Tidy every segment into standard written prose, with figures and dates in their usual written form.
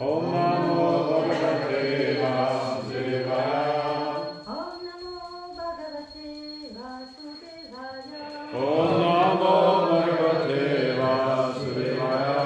Om Namo Bhagavate Vasudevaya. Om Namo Bhagavate Vasudevaya. Om Namo Bhagavate Vasudevaya.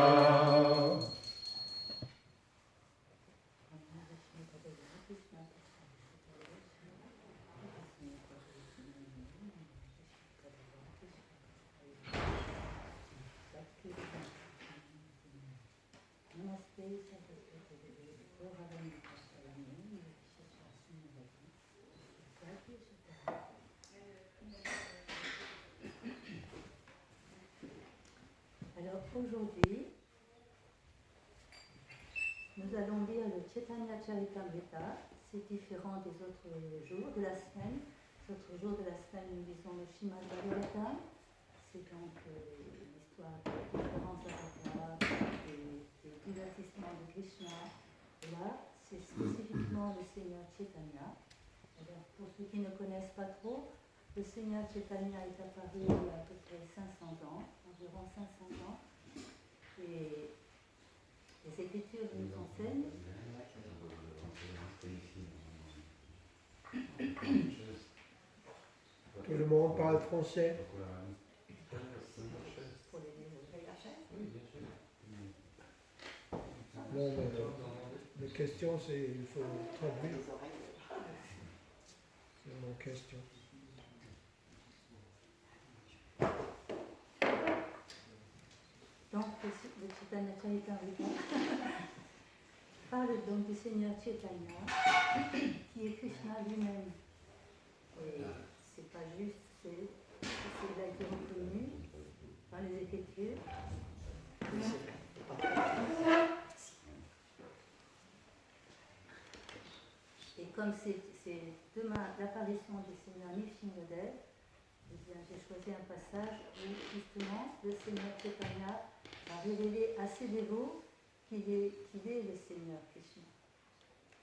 Alors aujourd'hui, nous allons lire le Chaitanya Charitamrita. C'est différent des autres jours de la semaine. Les autres jours de la semaine, nous lisons le Srimad Bhagavatam. C'est donc l'histoire des différents avatars et des divertissements de Krishna. Et là, c'est spécifiquement le Seigneur Chaitanya. Alors, pour ceux qui ne connaissent pas trop, le Seigneur Chaitanya est apparu il y a à peu près 500 ans, environ 500 ans. Et les Écritures nous enseignent Tout le monde parle français. pour les Non, mais la question c'est il faut traduire. C'est mon question. Donc, le Chaitanya Charitamrita parle donc du Seigneur Chaitanya, qui est Krishna lui-même. Et c'est pas juste, il a été reconnu dans les Écritures. Et comme c'est demain l'apparition du Seigneur Nishingadev, eh bien, j'ai choisi un passage où justement le Seigneur Chaitanya a révélé à ses dévots qu'il est le Seigneur Krishna.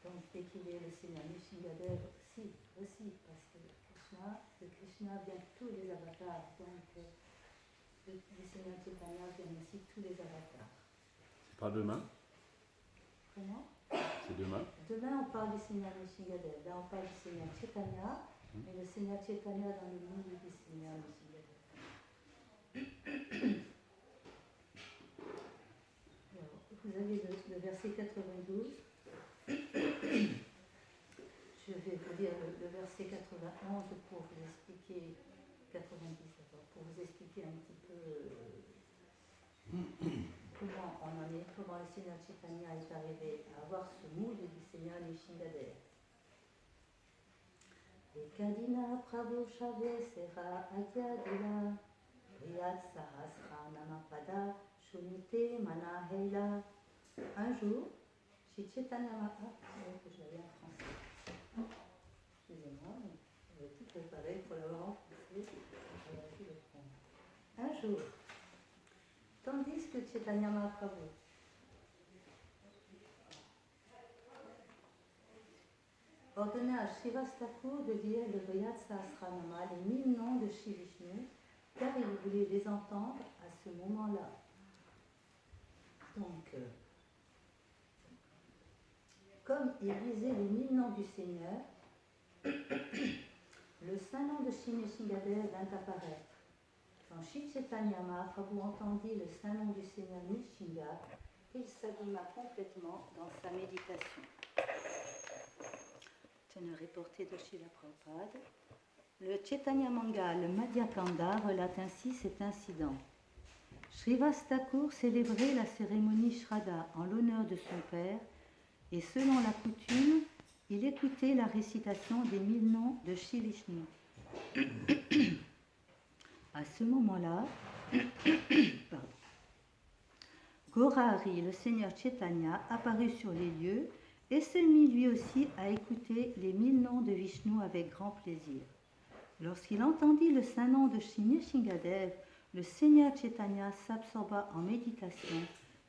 Donc dès qu'il est le Seigneur Nishingadev aussi, parce que de Krishna viennent tous les avatars. Donc du Seigneur Chaitanya viennent aussi tous les avatars. C'est pas demain? Comment? C'est demain? Demain on parle du Seigneur Nishingadev. Là on parle du Seigneur Chaitanya. Et le Seigneur Chaitanya dans le monde du Seigneur Nishingadev. Alors, vous avez le verset 92. Je vais vous lire le verset 91 pour vous expliquer, 90 d'abord, pour vous expliquer un petit peu comment on en est, comment le Seigneur Chaitanya est arrivé à avoir ce mood du Seigneur Nishingadev. Et Kadina Prabhu Shave Sera Adyadila Riyat Sahasra Namapada Shunite Manahela. Un jour, chez Chaitanya Mahaprabhu, que je l'avais en français. Excusez-moi, j'avais tout préparé pour l'avoir en français. Un jour, tandis que Chaitanya Mahaprabhu ordonna à Srivastakur de lire le Vriyat Sahasranama, les 1000 noms de Shri Vishnu, car il voulait les entendre à ce moment-là. Donc, comme il lisait les 1000 noms du Seigneur, le saint nom de Shri Nishingadev vint apparaître. Quand Shri Chaitanya Mahaprabhu entendit le saint nom du Seigneur Nishinga, il s'abîma complètement dans sa méditation. C'est un reporté de Srila Prabhupada. Le Chaitanya Manga, le Madhyakanda, relate ainsi cet incident. Srivastakur célébrait la cérémonie Shraddha en l'honneur de son père et selon la coutume, il écoutait la récitation des 1000 noms de Shri Vishnu. À ce moment-là, Gaurahari, le Seigneur Chaitanya, apparut sur les lieux et se mit lui aussi à écouter les 1000 noms de Vishnu avec grand plaisir. Lorsqu'il entendit le saint nom de Shri Nishingadev, le Seigneur Chaitanya s'absorba en méditation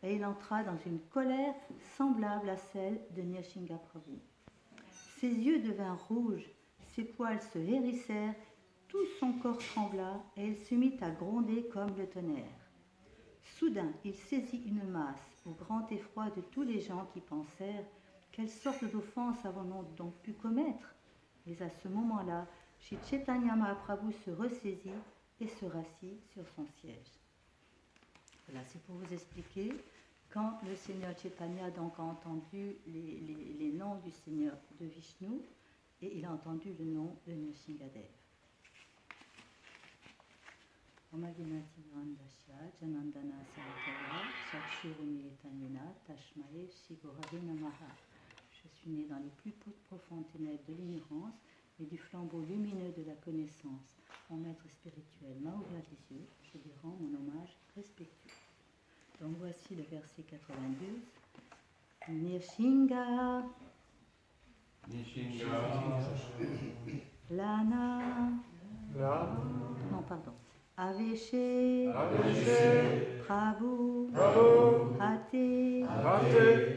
et il entra dans une colère semblable à celle de Nrsimha Prabhu. Ses yeux devinrent rouges, ses poils se hérissèrent, tout son corps trembla et il se mit à gronder comme le tonnerre. Soudain, il saisit une masse, au grand effroi de tous les gens qui pensèrent « Quelle sorte d'offense avons-nous donc pu commettre ?» Mais à ce moment-là, Sri Chaitanya Mahaprabhu se ressaisit et se rassit sur son siège. Voilà, c'est pour vous expliquer, quand le Seigneur Chaitanya donc, a entendu les noms du Seigneur de Vishnu, et il a entendu le nom de Nrsimhadev. Janandana Saratara, Chakshurumilitanina, Tashmae, Shigorave Namaha. Je suis né dans les plus profondes ténèbres de l'ignorance, mais du flambeau lumineux de la connaissance. Mon maître spirituel m'a ouvert les yeux, je lui rends mon hommage respectueux. Donc voici le verset 92. Nirshinga, Lana, non pardon, Aveshe, Prabhu, Hate,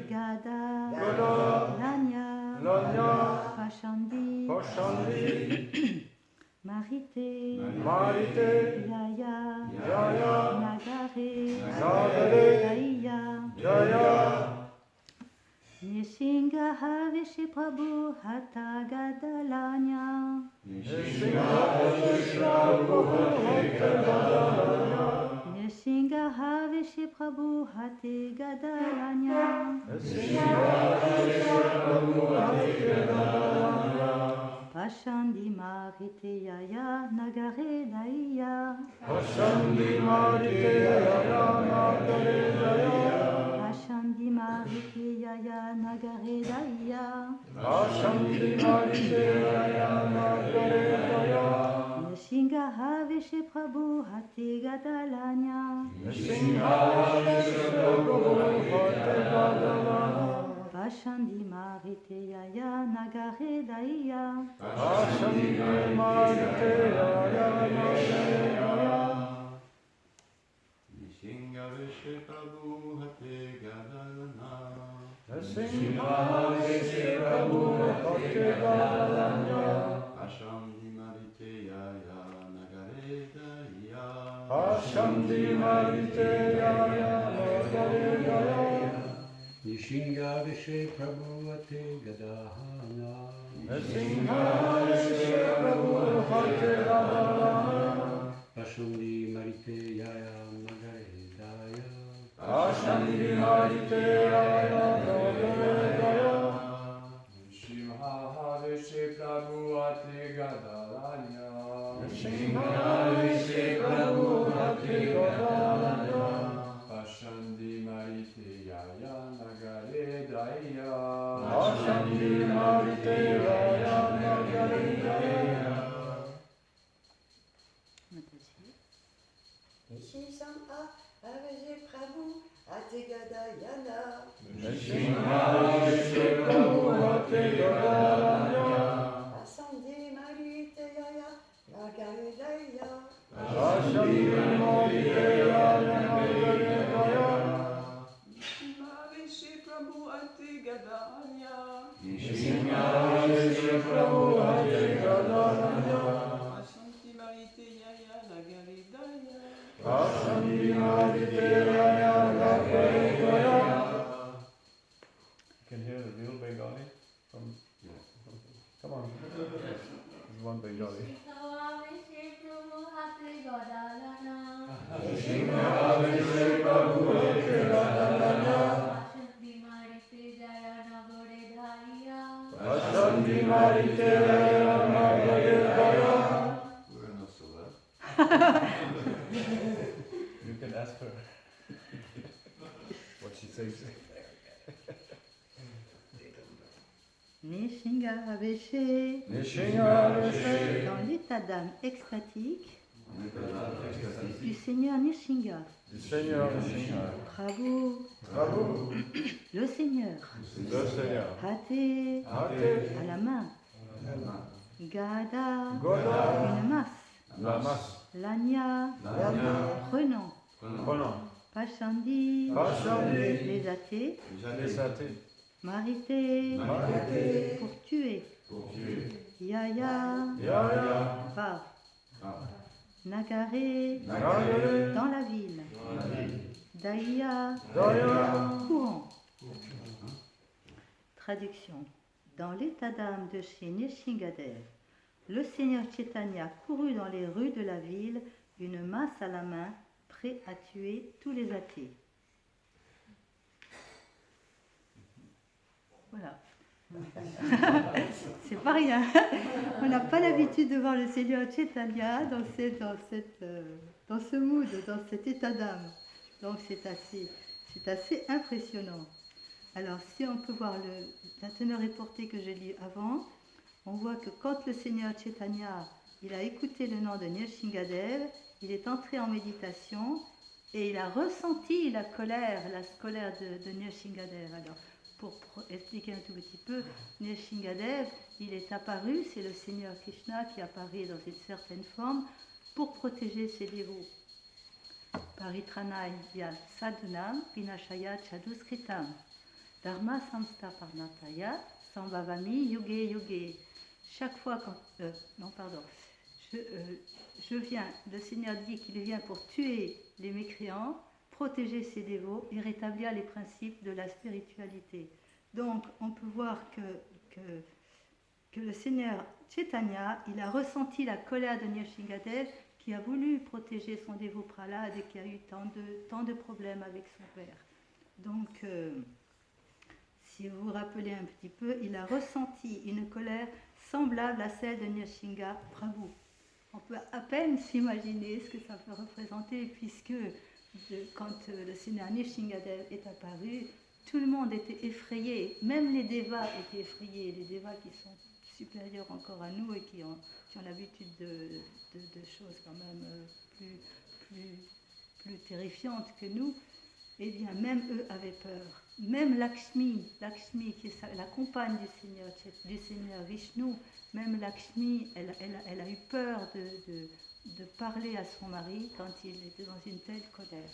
Gada, Lanya, Pashandi, Marite, Yaya, Nagare, Daya, Nishinga Haveshe Prabhu Hata Gadalanya. Nishinga Haveshe Prabhu Hate Gadalanya. Pashandi Marite Yaya Nagare Daya. Pashandi Marite Yaya Nagare Daya. Pashandi Marite Yaya Nagare Daya. Pashandi Marite Yaya Nagare Daya. Nishinga Haveshe Prabhu Hate Gadalanya. Nishinga Haveshe Prabhu Hate Gadalanya. Pashandi Marite Yaya Nagare Daya. Pashandi Marite Yaya Nagare Daya. Nishinga Veshe Prabhu Hate Gadalana. Nishinga Veshe Prabhu Hate Gadalanya. Pashandi Marite Yaya Nagare Daya. Pashandi Marite Yaya Nagare Daya. Nishinga Vishe Prabhu Ate Gadahana. Nishinga Veshe Prabhu Hate Gadalanya. Pashandi Marite Yaya Nagare Daya. Pashandi Marite Yaya Nagare Daya. Nishinga Veshe Prabhu Ate Gadalanya. Nishinga Veshe Prabhu Hate Gadalanya. Pashandi Marite Yaya Nagare Daya. Pashandi Marite Yaya Nagare Daya. Nishinga Veshe Prabhu Ate Gadalanya. Nishinga Veshe Prabhu Hate Gadalanya. Pashandi Marite Yaya Nagare Daya. Pashandi Marite Yaya Nagare Daya. Nishinga Veshe Prabhu Ate Gadalanya. Nishinga Veshe Prabhu Hate Gadalanya. Pashandi Marite Yaya Nagare Daya. Pashandi Marite Yaya Nagare Daya. You can hear the real Bengali from. Come on. There's one Bengali. Nishinga Veshe Prabhu Hate Gadalanya. Pashandi Marite Yaya Nagare Daya. We're not so bad. You can ask her what she says. Nishinga Veshe. Nishinga Veshe. Dans l'état d'âme extatique du Seigneur Nishinga. Du Seigneur Nishinga. Prabhu, Prabhu. le Seigneur. Le Seigneur. Hate, Hate. à la main. Gada, Goda. une masse. La masse. Lanya, prenant. Prenant. Pashandi, Pashandi. les athées. Les athées. Marité, Marité. pour tuer. Yaya, Yaya. va. Nagare, Nagare. dans la ville. Daya. Daya. Courant. Traduction. Dans l'état d'âme de chez Nrsingadev, le Seigneur Chaitanya courut dans les rues de la ville, une masse à la main, prêt à tuer tous les athées. Voilà. C'est pas rien. On n'a pas l'habitude de voir le Seigneur Chaitanya dans ce mood, dans cet état d'âme. Donc c'est assez impressionnant. Alors si on peut voir la teneur reportée que j'ai lue avant, on voit que quand le Seigneur Chaitanya il a écouté le nom de Nrsingadev, il est entré en méditation et il a ressenti la colère de Nrsingadev. Alors pour expliquer un tout petit peu, Nrsingadev, il est apparu, c'est le Seigneur Krishna qui apparaît dans une certaine forme pour protéger ses dévots. Paritranay ya sadhunam vinashaya chaduskritam dharma samstaparnataya sambhavami yuge yuge. Chaque fois je viens, le Seigneur dit qu'il vient pour tuer les mécréants, protéger ses dévots et rétablir les principes de la spiritualité. Donc on peut voir que le Seigneur Chaitanya, il a ressenti la colère de Nrsingadev qui a voulu protéger son dévot Prahlad et qui a eu tant de problèmes avec son père. Donc, si vous vous rappelez un petit peu, il a ressenti une colère semblable à celle de Nrsinga Prabhu. On peut à peine s'imaginer ce que ça peut représenter, puisque quand le Seigneur Nrsingadev est apparu, tout le monde était effrayé, même les dévas étaient effrayés, les dévas qui sont supérieurs encore à nous et qui ont l'habitude de choses quand même plus terrifiantes que nous, eh bien même eux avaient peur. Même Lakshmi qui est la compagne du Seigneur Vishnu, même Lakshmi, elle a eu peur de parler à son mari quand il était dans une telle colère.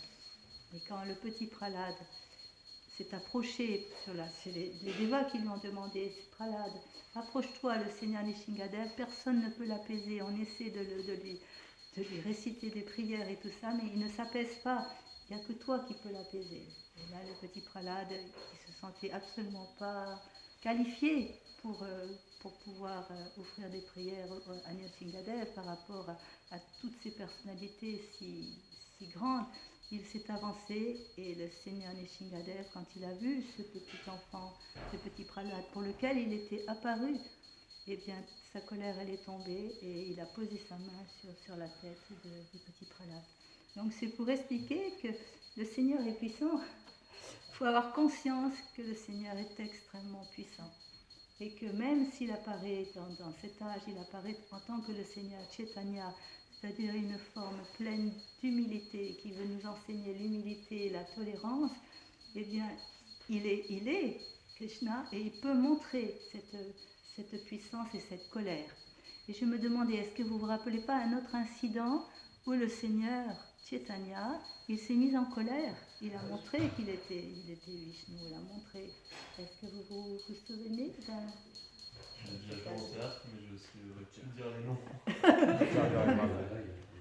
Et quand le petit Prahlad s'est approché, c'est les dévas qui lui ont demandé, Prahlad, approche-toi, le Seigneur Nrsingadev, personne ne peut l'apaiser, on essaie de lui réciter des prières et tout ça, mais il ne s'apaise pas, il n'y a que toi qui peux l'apaiser. Et là, le petit Prahlad, qui se sentait absolument pas qualifié pour pouvoir offrir des prières à Nrsingadev par rapport à toutes ces personnalités si grandes, il s'est avancé et le Seigneur Nrsingadev, quand il a vu ce petit enfant, ce petit Prahlad pour lequel il était apparu, eh bien sa colère elle est tombée et il a posé sa main sur la tête du petit Prahlad. Donc c'est pour expliquer que le Seigneur est puissant. Il faut avoir conscience que le Seigneur est extrêmement puissant. Et que même s'il apparaît dans cet âge, il apparaît en tant que le Seigneur Chaitanya, c'est-à-dire une forme pleine d'humilité, qui veut nous enseigner l'humilité et la tolérance, eh bien, il est Krishna et il peut montrer cette puissance et cette colère. Et je me demandais, est-ce que vous vous rappelez pas un autre incident où le Seigneur Chaitanya, il s'est mis en colère, il a montré qu'il était Vishnu, il a montré. Est-ce que vous vous souvenez d'un... J'ai déjà joué au théâtre, mais je saurais plus dire les noms.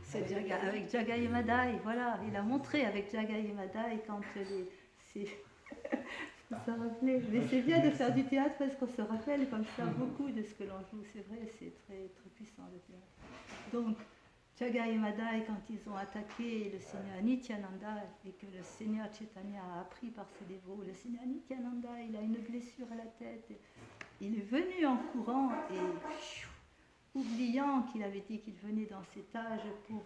C'est avec Jagai Madai, voilà, il a montré avec Jagai Madai quand c'est... faut se rappeler. Mais c'est bien de faire du théâtre parce qu'on se rappelle comme ça beaucoup de ce que l'on joue, c'est vrai, c'est très, très puissant le théâtre. Donc, Jagai Madai, quand ils ont attaqué le Seigneur Nityananda et que le Seigneur Chaitanya a appris par ses dévots, le Seigneur Nityananda, il a une blessure à la tête, il est venu en courant et oubliant qu'il avait dit qu'il venait dans cet âge pour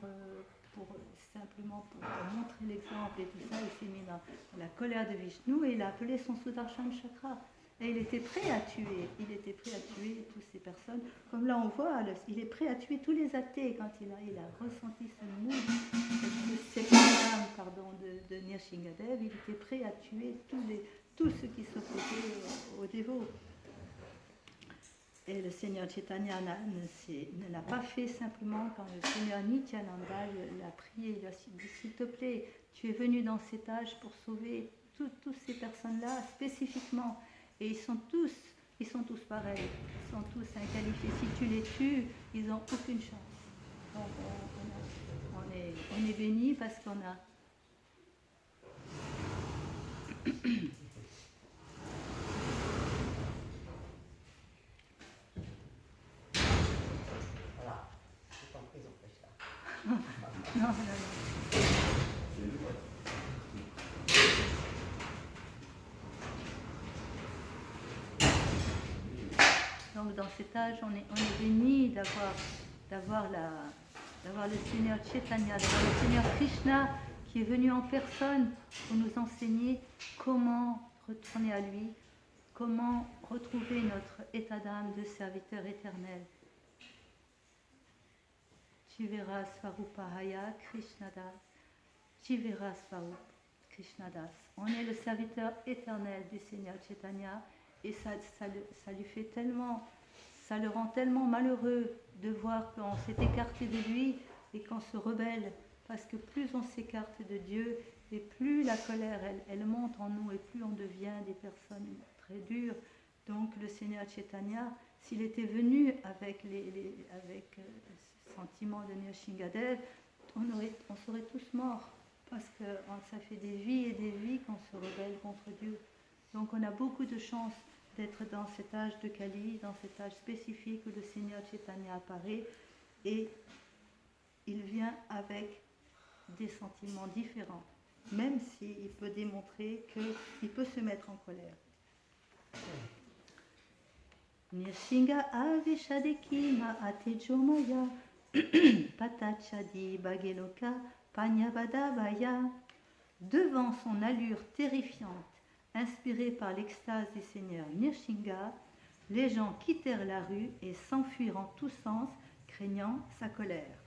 montrer l'exemple et tout ça, il s'est mis dans la colère de Vishnu et il a appelé son Sudarshan Chakra. Et il était prêt à tuer toutes ces personnes. Comme là on voit, il est prêt à tuer tous les athées quand il a ressenti ce mood, cette âme de Nrsingadev, il était prêt à tuer tous ceux qui s'opposaient aux dévots. Et le Seigneur Chaitanya ne l'a pas fait simplement quand le Seigneur Nityananda l'a prié, il a dit s'il te plaît, tu es venu dans cet âge pour sauver toutes ces personnes-là spécifiquement. Et ils sont tous pareils, ils sont tous inqualifiés. Si tu les tues, ils n'ont aucune chance. Donc on est bénis parce qu'on a... Voilà, c'est en prison, Krishna. Non, non, non. Donc dans cet âge, on est béni d'avoir le Seigneur Chaitanya, d'avoir le Seigneur Krishna qui est venu en personne pour nous enseigner comment retourner à lui, comment retrouver notre état d'âme de serviteur éternel. Chivera Svarupahaya Krishnadas, Chivera Svarup Krishnadas. On est le serviteur éternel du Seigneur Chaitanya et ça lui fait tellement, ça le rend tellement malheureux de voir qu'on s'est écarté de lui et qu'on se rebelle, parce que plus on s'écarte de Dieu et plus la colère elle monte en nous et plus on devient des personnes très dures. Donc le Seigneur Chaitanya, s'il était venu avec ce sentiment de Nrsimhadev, on serait tous morts, parce que ça fait des vies et des vies qu'on se rebelle contre Dieu. Donc on a beaucoup de chance d'être dans cet âge de Kali, dans cet âge spécifique où le Seigneur Chaitanya apparaît et il vient avec des sentiments différents, même s'il peut démontrer qu'il peut se mettre en colère. Nrsimha avishadeki ma atejomaya patachadi bageloka panyabadabaya. Devant son allure terrifiante, inspirée par l'extase du Seigneur Nrsimha, les gens quittèrent la rue et s'enfuirent en tous sens, craignant sa colère.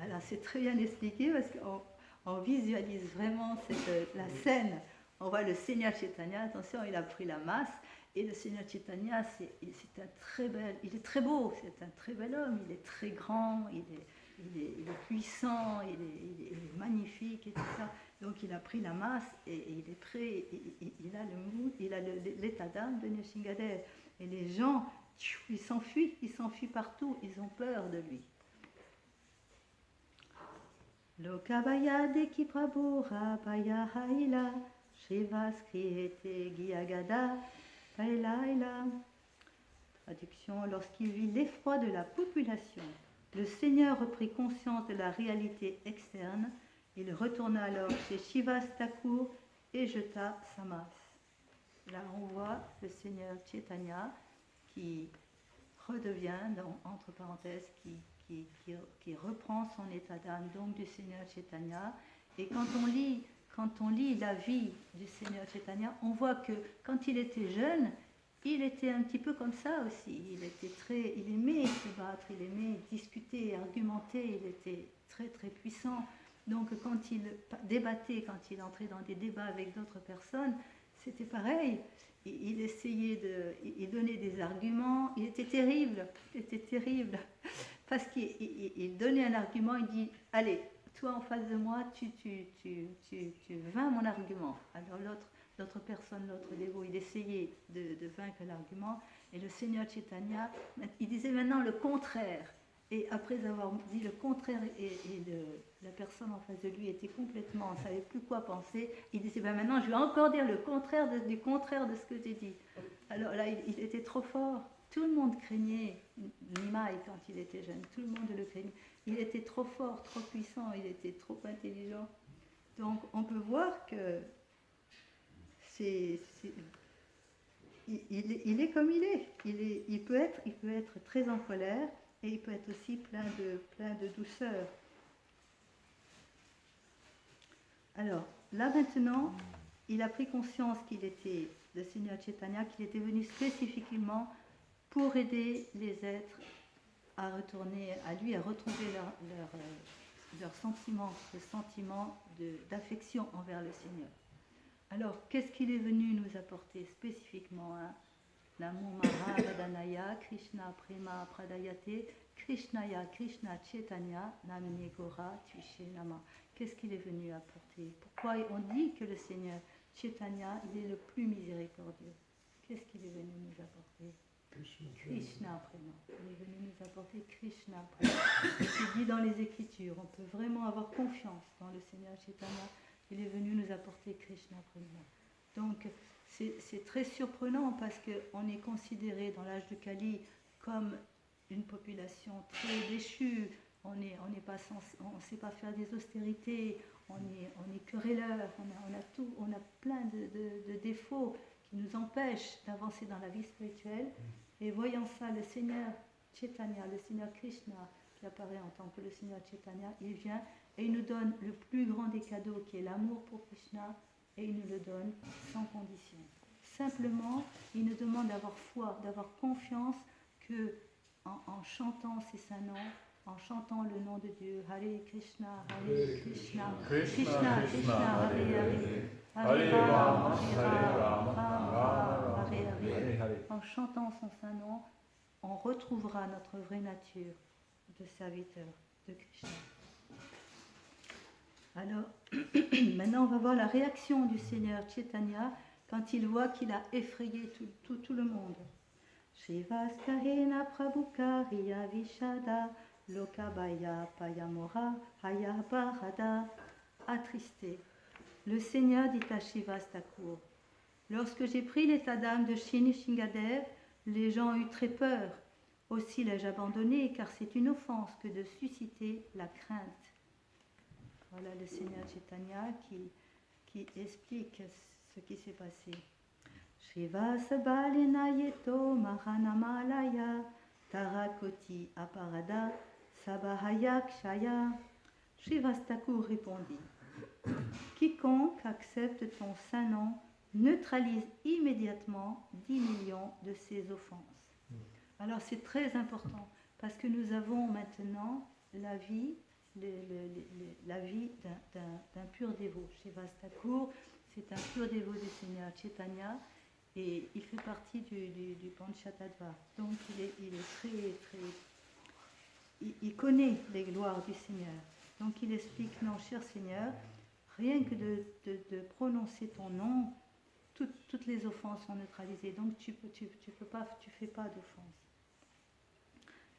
Alors c'est très bien expliqué parce qu'on visualise vraiment la scène. On voit le Seigneur Chaitanya, attention, il a pris la masse, et le Seigneur Chaitanya, il est très beau, c'est un très bel homme, il est très grand, il est puissant, il est magnifique et tout ça. Donc il a pris la masse et il est prêt, il a l'état d'âme de Nrsimhadev. Et les gens, ils s'enfuient partout, ils ont peur de lui. Lokabaya deki prabhura paya haila, Shrivaskriyete Gyagada Pailaila. Traduction: lorsqu'il vit l'effroi de la population, le Seigneur reprit conscience de la réalité externe. Il retourna alors chez Shivas Thakur et jeta sa masse. Là, on voit le Seigneur Chaitanya qui redevient, entre parenthèses, qui reprend son état d'âme, donc du Seigneur Chaitanya. Et quand on lit la vie du Seigneur Chaitanya, on voit que quand il était jeune, il était un petit peu comme ça aussi. Il aimait se battre, il aimait discuter, argumenter, il était très très puissant. Donc quand il débattait, quand il entrait dans des débats avec d'autres personnes, c'était pareil. Il essayait il donnait des arguments, il était terrible, parce qu'il donnait un argument, il dit, allez, toi en face de moi, tu vains mon argument. Alors l'autre personne, l'autre dévot, il essayait de vaincre l'argument, et le Seigneur Chaitanya, il disait maintenant le contraire. Et après avoir dit le contraire, la personne en face de lui était complètement, on ne savait plus quoi penser, il disait, maintenant je vais encore dire le contraire du contraire de ce que j'ai dit. Alors là, il était trop fort. Tout le monde craignait Nimai quand il était jeune, tout le monde le craignait. Il était trop fort, trop puissant, il était trop intelligent. Donc on peut voir que il est comme il est. Il peut être très en colère, et il peut être aussi plein de douceur. Alors, là maintenant, il a pris conscience le Seigneur Chaitanya, qu'il était venu spécifiquement pour aider les êtres à retourner à lui, à retrouver leur sentiment, le sentiment d'affection envers le Seigneur. Alors, qu'est-ce qu'il est venu nous apporter spécifiquement, Namo Mahavadhanaya Krishna Prema Pradayate Krishnaya Krishna Chaitanya Namine Gora Tvishe Nama. Qu'est-ce qu'il est venu apporter? Pourquoi on dit que le Seigneur Chaitanya, il est le plus miséricordieux? Qu'est-ce qu'il est venu nous apporter? Krishna Prema. Il est venu nous apporter Krishna Prema. C'est dit dans les Écritures. On peut vraiment avoir confiance dans le Seigneur Chaitanya. Il est venu nous apporter Krishna Prema. Donc c'est très surprenant parce qu'on est considéré dans l'âge de Kali comme une population très déchue, on ne sait pas faire des austérités, on est querelleur, on a plein de défauts qui nous empêchent d'avancer dans la vie spirituelle. Et voyant ça, le Seigneur Chaitanya, le Seigneur Krishna, qui apparaît en tant que le Seigneur Chaitanya, il vient et il nous donne le plus grand des cadeaux qui est l'amour pour Krishna, et il nous le donne sans condition. Simplement, il nous demande d'avoir foi, d'avoir confiance que en chantant ces saints noms, en chantant le nom de Dieu, Hare Krishna, Krishna Krishna, Hare Hare, Hare Rama, Rama Hare Hare. En chantant son saint nom, on retrouvera notre vraie nature de serviteur de Krishna. Alors, maintenant on va voir la réaction du Seigneur Chaitanya quand il voit qu'il a effrayé tout le monde. Shrivaskahena Prabhukariya Vishada Lokabaya Payamora Hayabharada. Attristé, le Seigneur dit à Srivas Thakur: lorsque j'ai pris l'état d'âme de Shingadev, les gens ont eu très peur. Aussi l'ai-je abandonné, car c'est une offense que de susciter la crainte. Voilà le Seigneur Chaitanya qui explique ce qui s'est passé. Shrivasa Balena Yeto Mahanamalaya Tarakoti Aparada Sabahaya Kshaya. Srivas Thakur répondit: quiconque accepte ton saint nom neutralise immédiatement 10 millions de ses offenses. Alors c'est très important parce que nous avons maintenant la vie d'un pur dévot. Srivas Thakur, c'est un pur dévot du Seigneur Chaitanya et il fait partie du Panchatattva. Donc il connaît les gloires du Seigneur. Donc il explique: non, cher Seigneur, rien que de prononcer ton nom, toutes les offenses sont neutralisées. Donc tu fais pas d'offense.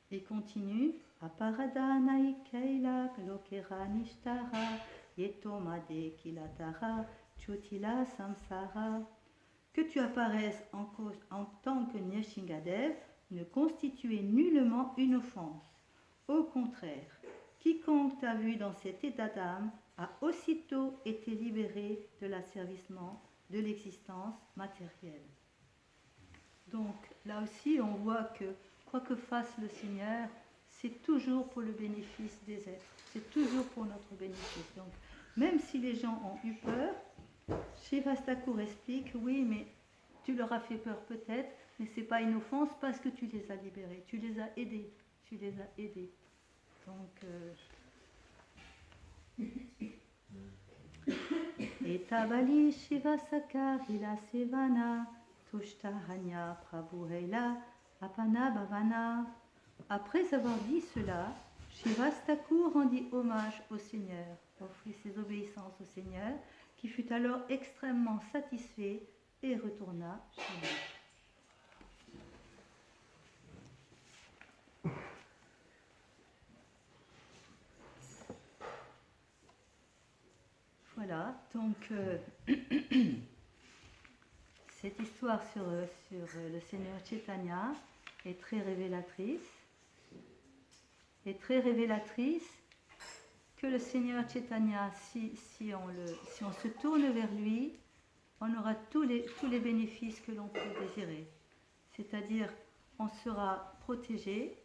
Et continue: Aparadana Keila Lokera Nishtara Yetomade Kilatara Chutila Samsara. Que tu apparaisses en tant que Nrsingadev ne constituait nullement une offense. Au contraire, quiconque t'a vu dans cet état d'âme a aussitôt été libéré de l'asservissement de l'existence matérielle. Donc là aussi on voit que quoi que fasse le Seigneur, c'est toujours pour le bénéfice des êtres, c'est toujours pour notre bénéfice. Donc même si les gens ont eu peur, Srivas Thakur explique: oui, mais tu leur as fait peur peut-être, mais c'est pas une offense parce que tu les as libérés, tu les as aidés. Donc Etabali Shivasaka Hila Sevana Tushtahanya Prabhuhela Apana Bhavana. Après avoir dit cela, Srivas Thakur rendit hommage au Seigneur, offrit ses obéissances au Seigneur, qui fut alors extrêmement satisfait et retourna chez lui. Voilà, donc cette histoire sur le Seigneur Chaitanya est très révélatrice. Que le Seigneur Chaitanya, si on se tourne vers lui, on aura tous les bénéfices que l'on peut désirer. C'est-à-dire, on sera protégé,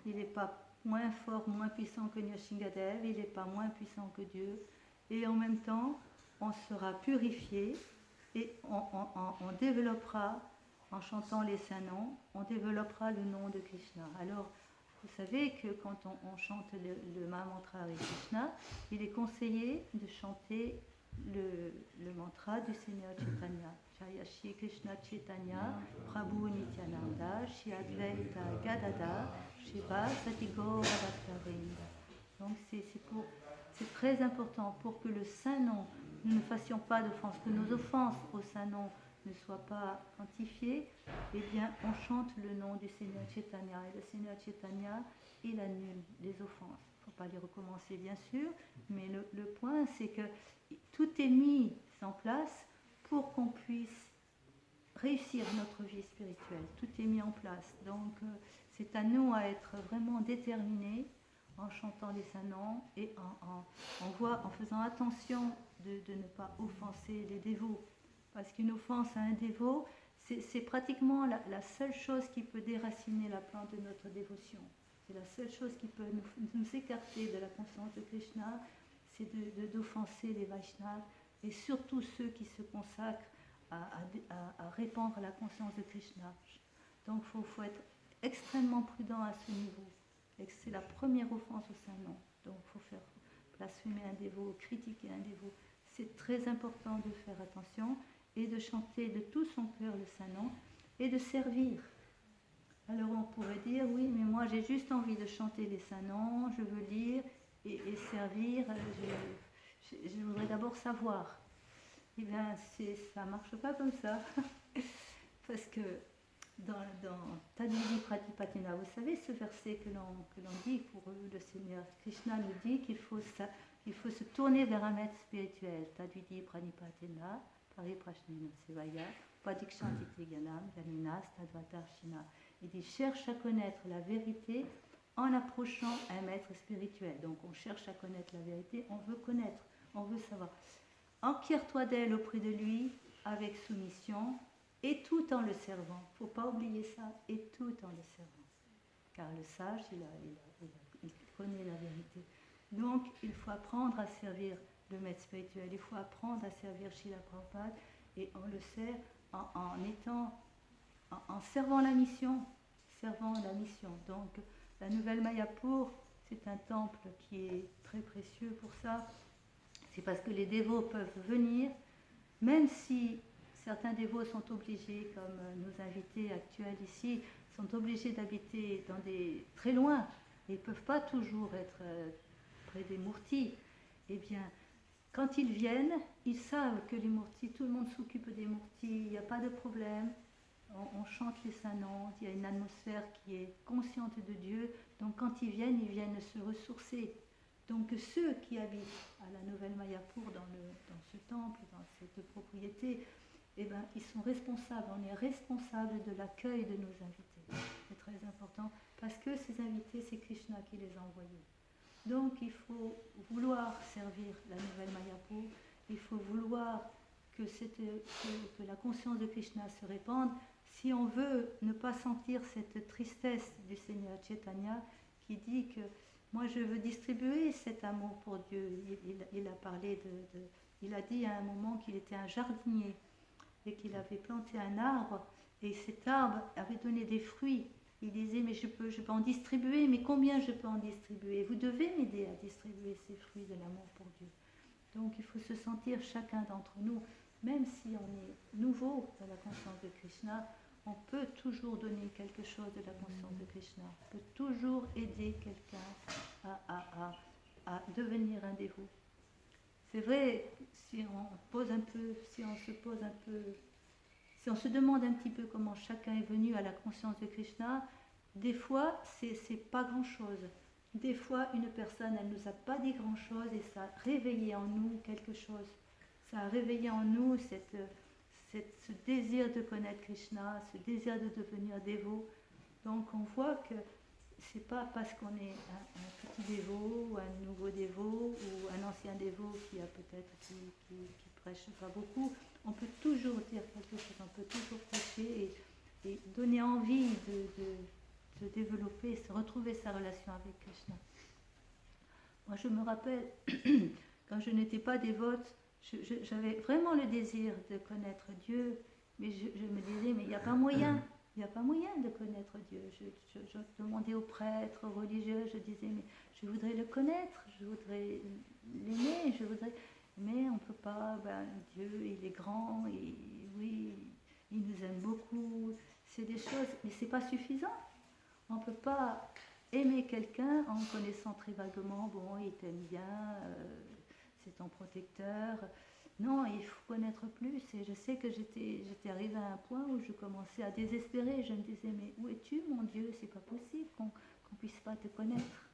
il n'est pas moins fort, moins puissant que Nrsingadev, il n'est pas moins puissant que Dieu, et en même temps, on sera purifié et on développera, en chantant les saints noms, on développera le nom de Krishna. Alors, vous savez que quand on chante le Mahamantra avec Krishna, il est conseillé de chanter le mantra du Seigneur Chaitanya. Jaya Shri Krishna Chaitanya, Prabhu Nityananda, Shri Advaita Gadada, Shiva Satigaura Bhaktavrinda. Donc c'est très important pour que le saint nom, nous ne fassions pas d'offense, que nos offenses au saint nom ne soient pas quantifiées, eh bien on chante le nom du Seigneur Chaitanya. Et le Seigneur Chaitanya, il annule les offenses. Il ne faut pas les recommencer bien sûr, mais le point c'est que tout est mis en place pour qu'on puisse réussir notre vie spirituelle. Tout est mis en place. Donc, c'est à nous à être vraiment déterminés en chantant les saints noms et en faisant attention de ne pas offenser les dévots. Parce qu'une offense à un dévot, c'est pratiquement la seule chose qui peut déraciner la plante de notre dévotion. C'est la seule chose qui peut nous écarter de la conscience de Krishna, c'est d'offenser les Vaishnavas et surtout ceux qui se consacrent à répandre la conscience de Krishna. Donc il faut être extrêmement prudent à ce niveau. Et c'est la première offense au Saint-Nom. Donc il faut faire blasphémer un dévot, critiquer un dévot. C'est très important de faire attention et de chanter de tout son cœur le Saint-Nom et de servir. Alors on pourrait dire, oui, mais moi j'ai juste envie de chanter les Saints-Noms, je veux lire et servir, je voudrais d'abord savoir. Eh bien, ça ne marche pas comme ça. Parce que dans Tadvidi Pratipatina, vous savez ce verset que l'on dit pour le Seigneur Krishna nous dit qu'il faut se tourner vers un maître spirituel. Tadvidi Pratipatina, Pariprashnena Sevaya, Padikshantiti Gyanam, Yaninas, Tadvatarshina. Il dit cherche à connaître la vérité en approchant un maître spirituel. Donc on cherche à connaître la vérité, on veut connaître, on veut savoir. Enquiers-toi d'elle auprès de lui avec soumission et tout en le servant. Il ne faut pas oublier ça, et tout en le servant. Car le sage, il connaît la vérité. Donc il faut apprendre à servir le maître spirituel, il faut apprendre à servir Srila Prabhupada et on le sert en servant la mission. Donc la nouvelle Mayapur, c'est un temple qui est très précieux pour ça. C'est parce que les dévots peuvent venir, même si certains dévots sont obligés, comme nos invités actuels ici, sont obligés d'habiter très loin, et ils ne peuvent pas toujours être près des murtis. Eh bien, quand ils viennent, ils savent que les murtis, tout le monde s'occupe des murtis, il n'y a pas de problème. On chante les saints noms, il y a une atmosphère qui est consciente de Dieu. Donc quand ils viennent se ressourcer. Donc ceux qui habitent à la Nouvelle Mayapur, dans ce temple, dans cette propriété, eh ben, ils sont responsables, on est responsable de l'accueil de nos invités. C'est très important, parce que ces invités, c'est Krishna qui les a envoyés. Donc il faut vouloir servir la Nouvelle Mayapur, il faut vouloir que la conscience de Krishna se répande, si on veut ne pas sentir cette tristesse du Seigneur Chaitanya, qui dit que moi je veux distribuer cet amour pour Dieu. Il a parlé il a dit à un moment qu'il était un jardinier et qu'il avait planté un arbre et cet arbre avait donné des fruits. Il disait mais je peux en distribuer, mais combien je peux en distribuer? Vous devez m'aider à distribuer ces fruits de l'amour pour Dieu. Donc il faut se sentir chacun d'entre nous, même si on est nouveau dans la conscience de Krishna, on peut toujours donner quelque chose de la conscience de Krishna. On peut toujours aider quelqu'un à devenir un dévot. C'est vrai, si on se demande un petit peu comment chacun est venu à la conscience de Krishna, des fois, c'est pas grand-chose. Des fois, une personne, elle nous a pas dit grand-chose et ça a réveillé en nous quelque chose. Ça a réveillé en nous ce désir de connaître Krishna, ce désir de devenir dévot. Donc on voit que c'est pas parce qu'on est un petit dévot ou un nouveau dévot ou un ancien dévot qui a peut-être qui prêche pas beaucoup, on peut toujours dire quelque chose, on peut toujours prêcher et donner envie de se développer, se retrouver sa relation avec Krishna. Moi je me rappelle quand je n'étais pas dévote, j'avais vraiment le désir de connaître Dieu, mais je me disais, mais il n'y a pas moyen de connaître Dieu. Je demandais aux prêtres, aux religieux, je disais, mais je voudrais le connaître, je voudrais l'aimer, mais on ne peut pas, Dieu, il est grand, et oui, il nous aime beaucoup, c'est des choses, mais ce n'est pas suffisant. On ne peut pas aimer quelqu'un en connaissant très vaguement, bon, il t'aime bien, c'est ton protecteur. Non, il faut connaître plus. Et je sais que j'étais arrivée à un point où je commençais à désespérer. Je me disais, mais où es-tu, mon Dieu? C'est pas possible qu'on puisse pas te connaître.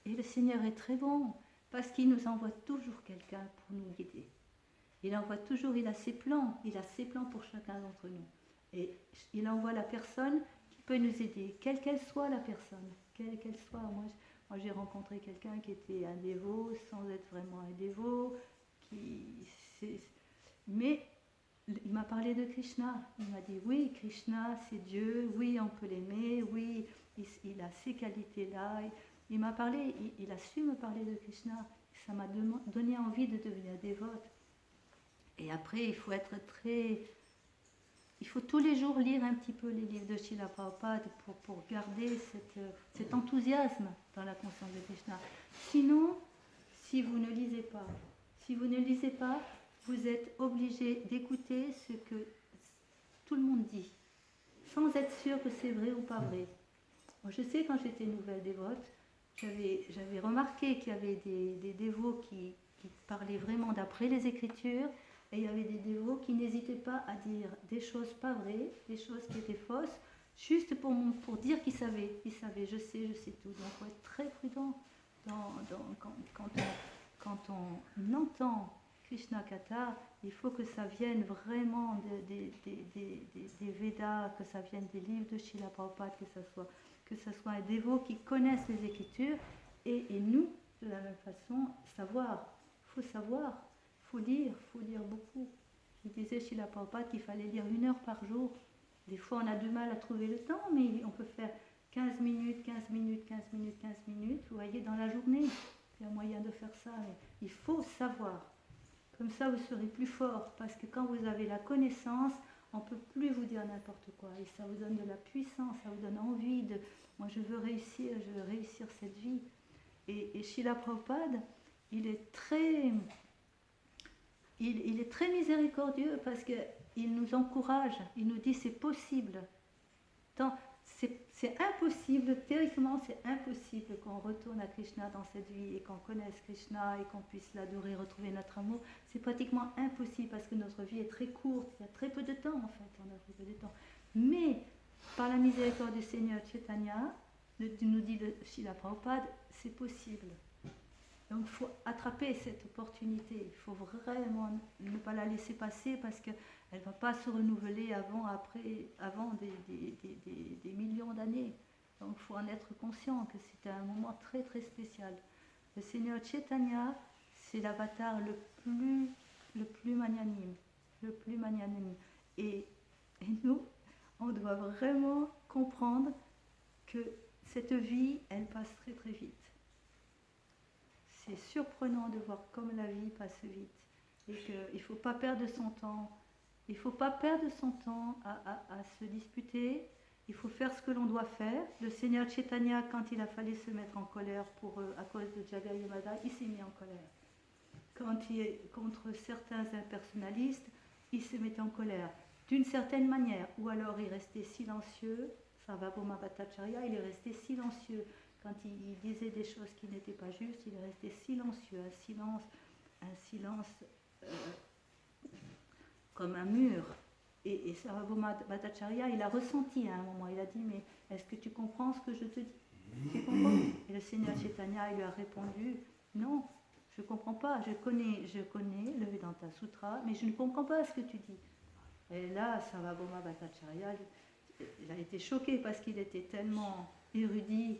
Et le Seigneur est très bon, Parce qu'il nous envoie toujours quelqu'un pour nous guider. Il envoie toujours, il a ses plans pour chacun d'entre nous. Et il envoie la personne qui peut nous aider, quelle qu'elle soit la personne, quelle qu'elle soit. Moi j'ai rencontré quelqu'un qui était un dévot, sans être vraiment un dévot, mais il m'a parlé de Krishna. Il m'a dit, oui, Krishna, c'est Dieu, oui, on peut l'aimer, oui, il a ces qualités-là. Il m'a parlé, il a su me parler de Krishna. Ça m'a donné envie de devenir dévote. Et après, il faut tous les jours lire un petit peu les livres de Srila Prabhupada pour garder cet enthousiasme dans la conscience de Krishna. Sinon, si vous ne lisez pas, vous êtes obligé d'écouter ce que tout le monde dit, sans être sûr que c'est vrai ou pas vrai. Moi, je sais, quand j'étais nouvelle dévote, j'avais remarqué qu'il y avait des dévots qui parlaient vraiment d'après les Écritures, et il y avait des dévots qui n'hésitaient pas à dire des choses pas vraies, des choses qui étaient fausses, juste pour dire qu'ils savaient. Ils savaient, je sais tout. Donc il faut être très prudent quand on entend Krishna Katha. Il faut que ça vienne vraiment des Védas, que ça vienne des livres de Srila Prabhupada, que ça soit un dévot qui connaisse les Écritures, et nous, de la même façon, savoir. Il faut lire beaucoup. Il disait Srila Prabhupada qu'il fallait lire 1 heure par jour. Des fois, on a du mal à trouver le temps, mais on peut faire 15 minutes. Vous voyez, dans la journée, il y a moyen de faire ça. Mais il faut savoir. Comme ça, vous serez plus fort. Parce que quand vous avez la connaissance, on ne peut plus vous dire n'importe quoi. Et ça vous donne de la puissance, ça vous donne envie de... Moi, je veux réussir cette vie. Et Srila Prabhupada, il est très miséricordieux, parce qu'il nous encourage, il nous dit c'est possible. C'est impossible, théoriquement c'est impossible qu'on retourne à Krishna dans cette vie et qu'on connaisse Krishna et qu'on puisse l'adorer, retrouver notre amour. C'est pratiquement impossible parce que notre vie est très courte, il y a très peu de temps en fait, on a très peu de temps. Mais par la miséricorde du Seigneur Chaitanya, nous dit le Srila Prabhupada, c'est possible. Donc il faut attraper cette opportunité, il faut vraiment ne pas la laisser passer, parce qu'elle ne va pas se renouveler avant des millions d'années. Donc il faut en être conscient que c'était un moment très très spécial. Le Seigneur Chaitanya, c'est l'avatar le plus magnanime, Et nous, on doit vraiment comprendre que cette vie, elle passe très très vite. C'est surprenant de voir comme la vie passe vite, et qu'il ne faut pas perdre son temps. Il ne faut pas perdre son temps à se disputer. Il faut faire ce que l'on doit faire. Le Seigneur Chaitanya, quand il a fallu se mettre en colère à cause de Jagai Yamada, il s'est mis en colère. Quand il est contre certains impersonnalistes, il se mettait en colère d'une certaine manière, ou alors il restait silencieux. Sarvabhauma Bhattacharya, il est resté silencieux. Quand il disait des choses qui n'étaient pas justes, il est resté silencieux, un silence comme un mur. Et Sarvabhauma Bhattacharya, il a ressenti à un moment, il a dit, mais est-ce que tu comprends ce que je te dis? Tu comprends? Et le Seigneur Chaitanya, il lui a répondu, non, je ne comprends pas, je connais le Vedanta Sutra, mais je ne comprends pas ce que tu dis. Et là, Sarvabhauma Bhattacharya, il a été choqué, parce qu'il était tellement érudit,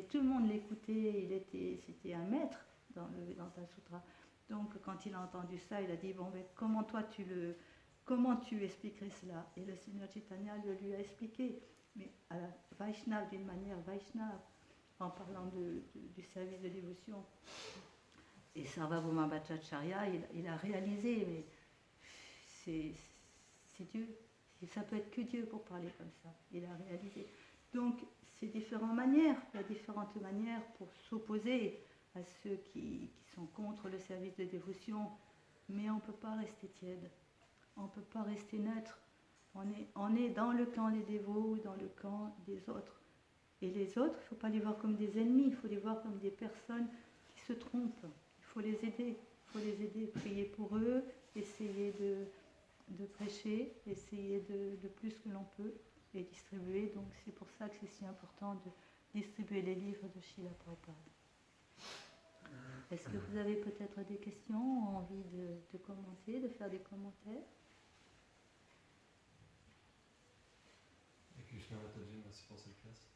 tout le monde l'écoutait, c'était un maître dans le Vedanta Sutra. Donc quand il a entendu ça, il a dit, bon, mais comment tu expliquerais cela? Et le Seigneur Chaitanya lui a expliqué, mais à la Vaishnava, d'une manière Vaishnava, en parlant du service de dévotion. Et Sarvabhauma Bhattacharya, il a réalisé, mais c'est Dieu. Et ça peut être que Dieu pour parler comme ça. Il a réalisé. Donc, c'est différentes manières. Il y a différentes manières pour s'opposer à ceux qui sont contre le service de dévotion. Mais on ne peut pas rester tiède. On ne peut pas rester neutre. On est dans le camp des dévots ou dans le camp des autres. Et les autres, il ne faut pas les voir comme des ennemis. Il faut les voir comme des personnes qui se trompent. Il faut les aider. Prier pour eux, essayer de prêcher, essayer de plus que l'on peut, et distribuer. Donc c'est pour ça que c'est si important de distribuer les livres de Srila Prabhupada. Est-ce que vous avez peut-être des questions ou envie de commenter, de faire des commentaires? Et Krishna Mataji, merci pour cette classe.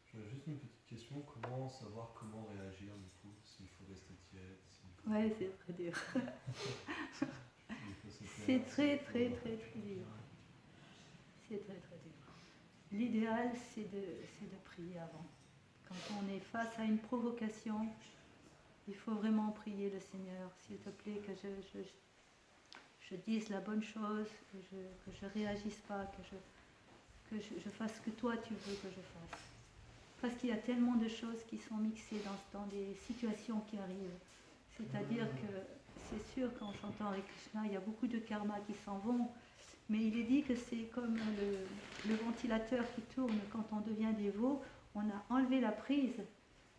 J'aurais juste une petite question, comment savoir comment réagir du coup, s'il faut rester tiède, s'il faut... Ouais, c'est très dur. s'il faut se C'est taire, très, s'il faut- très, très, très dur. C'est très, très dur. L'idéal, c'est de prier avant. Quand on est face à une provocation, il faut vraiment prier le Seigneur. S'il te plaît, que je dise la bonne chose, que je réagisse pas, que je fasse ce que toi tu veux que je fasse. Parce qu'il y a tellement de choses qui sont mixées dans des situations qui arrivent. C'est-à-dire que c'est sûr qu'en chantant avec Krishna, il y a beaucoup de karmas qui s'en vont, mais il est dit que c'est comme le ventilateur qui tourne. Quand on devient dévot, on a enlevé la prise,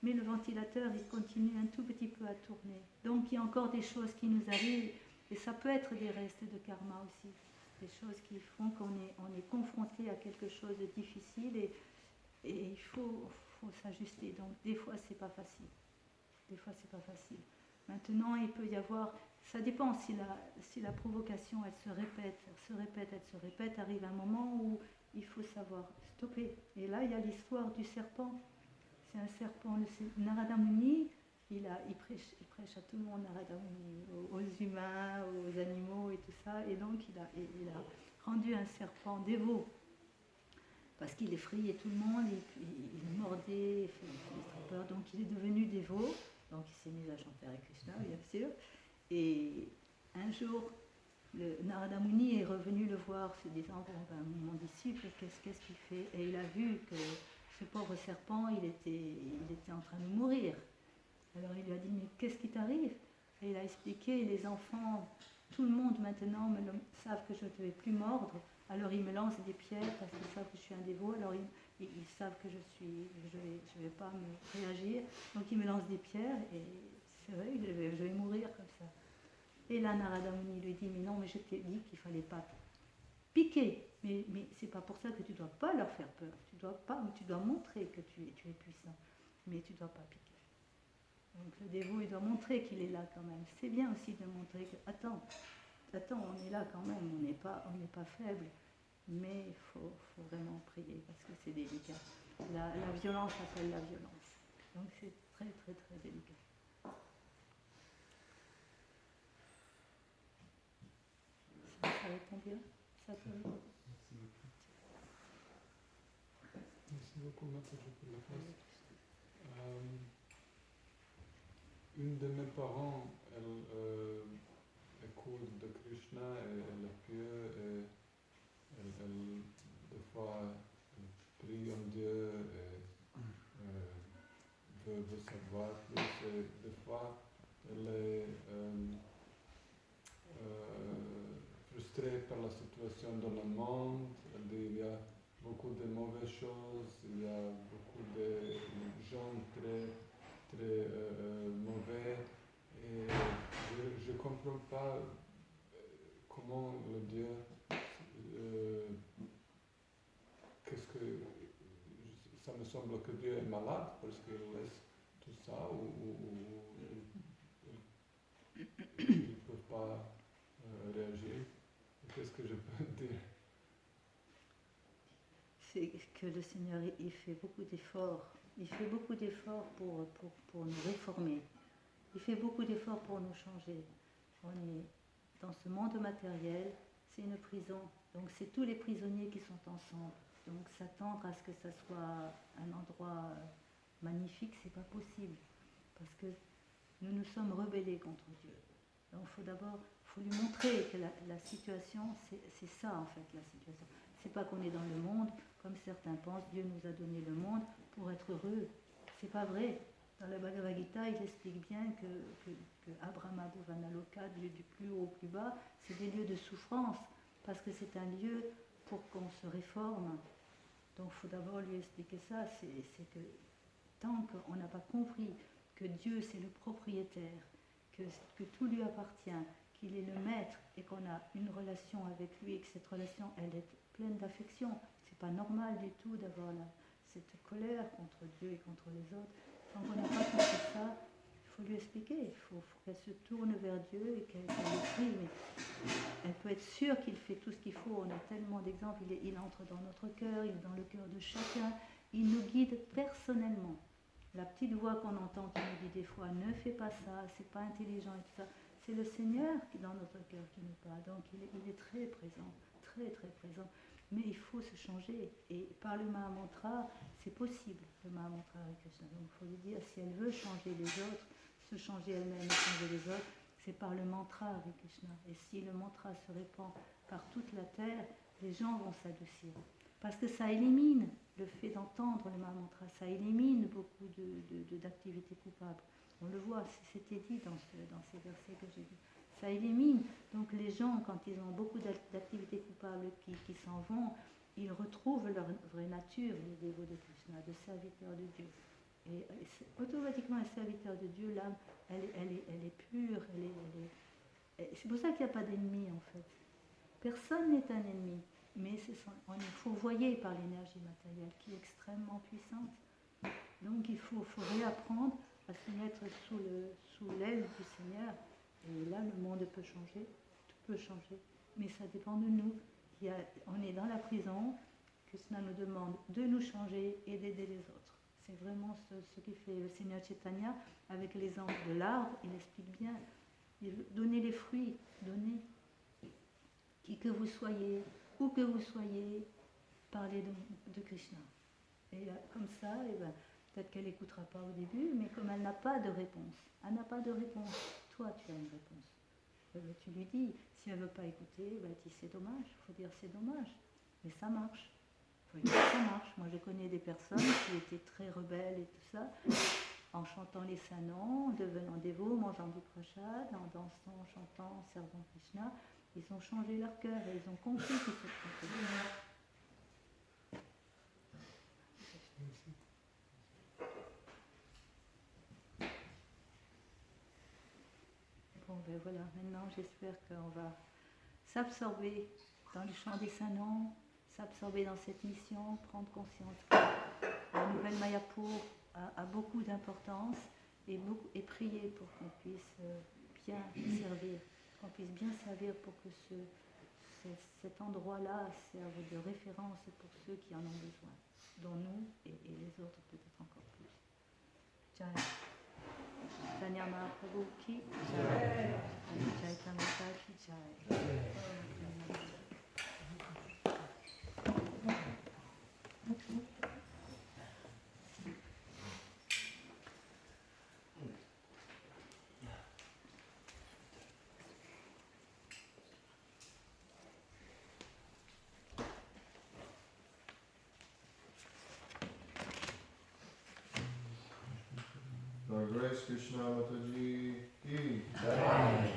mais le ventilateur il continue un tout petit peu à tourner. Donc il y a encore des choses qui nous arrivent, et ça peut être des restes de karma aussi. Des choses qui font qu'on est confronté à quelque chose de difficile, et il faut s'ajuster. Donc des fois c'est pas facile. Des fois c'est pas facile. Maintenant il peut y avoir, ça dépend si la provocation elle se répète, arrive un moment où il faut savoir stopper. Et là il y a l'histoire du serpent. C'est un serpent, le Narada Muni, il prêche à tout le monde, Narada Muni, aux humains, aux animaux et tout ça. Et donc il a rendu un serpent dévot. Parce qu'il effrayait tout le monde, il mordait, il faisait peur. Donc il est devenu dévot. Donc il s'est mis à chanter avec Krishna, bien sûr. Et un jour, le Narada Muni est revenu le voir, se disant, bon ben, mon disciple, qu'est-ce qu'il fait? Et il a vu que ce pauvre serpent, il était en train de mourir. Alors il lui a dit, mais qu'est-ce qui t'arrive? Et il a expliqué, les enfants, tout le monde maintenant savent que je ne vais plus mordre. Alors ils me lancent des pierres parce qu'ils savent que je suis un dévot. Alors ils savent que je vais pas me réagir. Donc ils me lancent des pierres et c'est vrai, je vais mourir comme ça. Et là Narada Muni lui dit, mais non, mais je t'ai dit qu'il ne fallait pas piquer. Mais c'est pas pour ça que tu ne dois pas leur faire peur. Tu dois montrer que tu es puissant. Mais tu ne dois pas piquer. Donc le dévot, il doit montrer qu'il est là quand même. C'est bien aussi de montrer que, attends, on est là quand même, on n'est pas faible. Mais il faut vraiment prier parce que c'est délicat. La violence appelle la violence. Donc c'est très, très, très délicat. Ça répond bien? Ça te répond? Merci beaucoup. Merci beaucoup, Mataji, pour la classe. Une de mes parents, elle écoute de Krishna et elle est pieuse et elle des fois elle prie en Dieu et veut savoir plus. Et des fois elle est frustrée par la situation dans le monde. Elle dit il y a beaucoup de mauvaises choses, il y a beaucoup de gens très mauvais, et je ne comprends pas comment le Dieu, ça me semble que Dieu est malade parce qu'il laisse tout ça, ou ils ne peuvent pas réagir. Qu'est-ce que je peux dire? C'est que le Seigneur, il fait beaucoup d'efforts. Il fait beaucoup d'efforts pour nous réformer. Il fait beaucoup d'efforts pour nous changer. On est dans ce monde matériel, c'est une prison. Donc c'est tous les prisonniers qui sont ensemble. Donc s'attendre à ce que ça soit un endroit magnifique, c'est pas possible. Parce que nous sommes rebellés contre Dieu. Donc faut lui montrer que la situation, c'est ça en fait, la situation. C'est pas qu'on est dans le monde, comme certains pensent, Dieu nous a donné le monde pour être heureux. C'est pas vrai. Dans la Bhagavad Gita, il explique bien que Abrahama Bhuvanaloka, du plus haut au plus bas, c'est des lieux de souffrance, parce que c'est un lieu pour qu'on se réforme. Donc il faut d'abord lui expliquer ça, c'est que tant qu'on n'a pas compris que Dieu c'est le propriétaire, que tout lui appartient, qu'il est le maître et qu'on a une relation avec lui et que cette relation elle est pleine d'affection, c'est pas normal du tout d'avoir cette colère contre Dieu et contre les autres. Tant qu'on n'a pas compris ça, il faut lui expliquer, il faut qu'elle se tourne vers Dieu et qu'elle le prie, mais elle peut être sûre qu'il fait tout ce qu'il faut. On a tellement d'exemples, il entre dans notre cœur, il est dans le cœur de chacun, il nous guide personnellement. La petite voix qu'on entend qui nous dit des fois, ne fais pas ça, c'est pas intelligent et tout ça, c'est le Seigneur qui est dans notre cœur qui nous parle. Donc il est très présent, très très présent. Mais il faut se changer. Et par le Mahamantra, c'est possible, le Mahamantra avec Krishna. Donc il faut lui dire, si elle veut changer les autres, se changer elle-même et changer les autres, c'est par le mantra avec Krishna. Et si le mantra se répand par toute la terre, les gens vont s'adoucir. Parce que ça élimine le fait d'entendre le Mahamantra, ça élimine beaucoup d'activités coupables. On le voit, c'était dit dans ces versets que j'ai vus. Ça élimine. Donc les gens, quand ils ont beaucoup d'activités coupables qui s'en vont, ils retrouvent leur vraie nature, les dévots de Krishna, de serviteurs de Dieu. Et automatiquement, un serviteur de Dieu, l'âme, elle est pure, c'est pour ça qu'il n'y a pas d'ennemi en fait. Personne n'est un ennemi, mais il faut voyer par l'énergie matérielle qui est extrêmement puissante. Donc il faut réapprendre à se mettre sous l'aile du Seigneur. Et là, le monde peut changer, tout peut changer, mais ça dépend de nous. On est dans la prison, Krishna nous demande de nous changer et d'aider les autres. C'est vraiment ce qui fait le Seigneur Chaitanya avec l'exemple de l'arbre. Il explique bien, donnez les fruits, donnez. Qui que vous soyez, où que vous soyez, parlez de Krishna. Et comme ça, peut-être qu'elle n'écoutera pas au début, mais comme elle n'a pas de réponse, toi tu as une réponse. Tu lui dis, si elle ne veut pas écouter, dis c'est dommage, il faut dire c'est dommage, mais ça marche. Il faut dire ça marche. Moi je connais des personnes qui étaient très rebelles et tout ça, en chantant les sanons, en devenant dévots, mangeant du prasad, en dansant, en chantant, en servant Krishna, ils ont changé leur cœur et ils ont compris qu'ils se trompaient. Bon, ben voilà, maintenant j'espère qu'on va s'absorber dans le chant des sanons, s'absorber dans cette mission, prendre conscience que la nouvelle Mayapur a beaucoup d'importance et prier pour qu'on puisse bien servir, qu'on puisse bien servir pour que cet endroit-là serve de référence pour ceux qui en ont besoin, dont nous et les autres peut-être encore plus. Jai. Chaitanya Mahaprabhu ki Jai. Chaitanya Mahaprabhu ki Jai. Lord Grace Krishna Mataji ki Jai.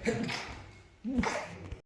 Krishna.